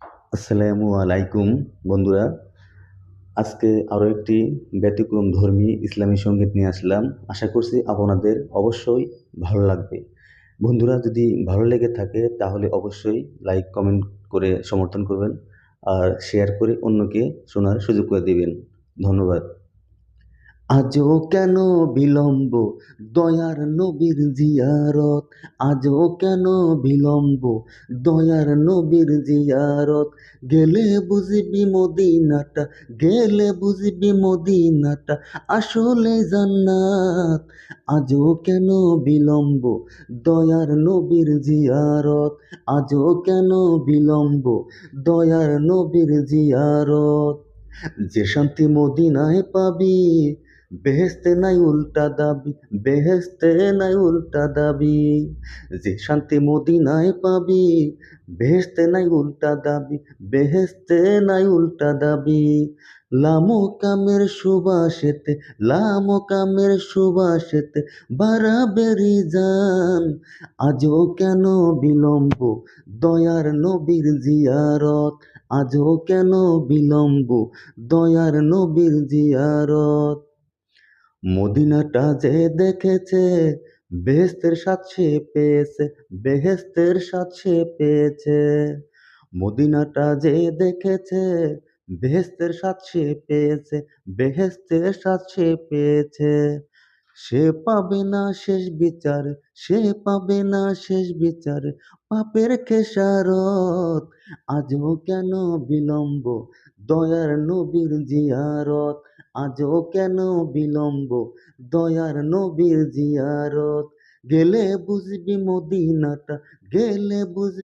আসসালামু আলাইকুম বন্ধুরা। আজকে আরও একটি ব্যতিক্রম ধর্মী ইসলামী সঙ্গীত নিয়ে আসলাম। আশা করছি আপনাদের অবশ্যই ভালো লাগবে। বন্ধুরা, যদি ভালো লেগে থাকে তাহলে অবশ্যই লাইক কমেন্ট করে সমর্থন করবেন, আর শেয়ার করে অন্যকে শোনার সুযোগ করে দিবেন। ধন্যবাদ। আজও কেন বিলম্ব দয়ার নবীর জিয়ারত, আজও কেন বিলম্ব দয়ার নবীর জিয়ারত, গেলে বুঝবি মদিনাটা, গেলে বুঝবি মদিনাটা আসলে জান্নাত। আজও কেন বিলম্ব দয়ার নবীর জিয়ারত, আজও কেন বিলম্ব দয়ার নবীর জিয়ারত, যে শান্তি মদিনায় পাবি বেহেশতে নাই উল্টা দাবি, বেহেশতে নাই উল্টা দাবি। যে শান্তি মদিনায় পাবি বেহেশতে নাই উল্টা দাবি, বেহেশতে নাই উল্টা দাবি। লামো কামের সুবাসেতে, লামো কামের সুবাসেতে বাড়াবে রিজান। আজও কেন বিলম্ব দয়ার নবীর জিয়ারত, আজও কেন বিলম্ব দয়ার নবীর জিয়ারত। মদিনাটা যে দেখেছে বেহেশতের স্বাদ সে পেয়েছে, বেহেশতের স্বাদ সে পেয়েছে। মদিনাটা যে দেখেছে বেহেশতের স্বাদ সে পেয়েছে, বেহেশতের স্বাদ সে পেয়েছে। সে পাবে না শেষ বিচার, সে পাবে না শেষ বিচার পাপের খেসারত। আজও কেন বিলম্ব দয়ার নবীর জিয়ারত, আজও কেন বিলম্ব দয়ার নবীর জিয়ারত, গেলে বুঝবি মদিনাটা, গেলে বুঝবি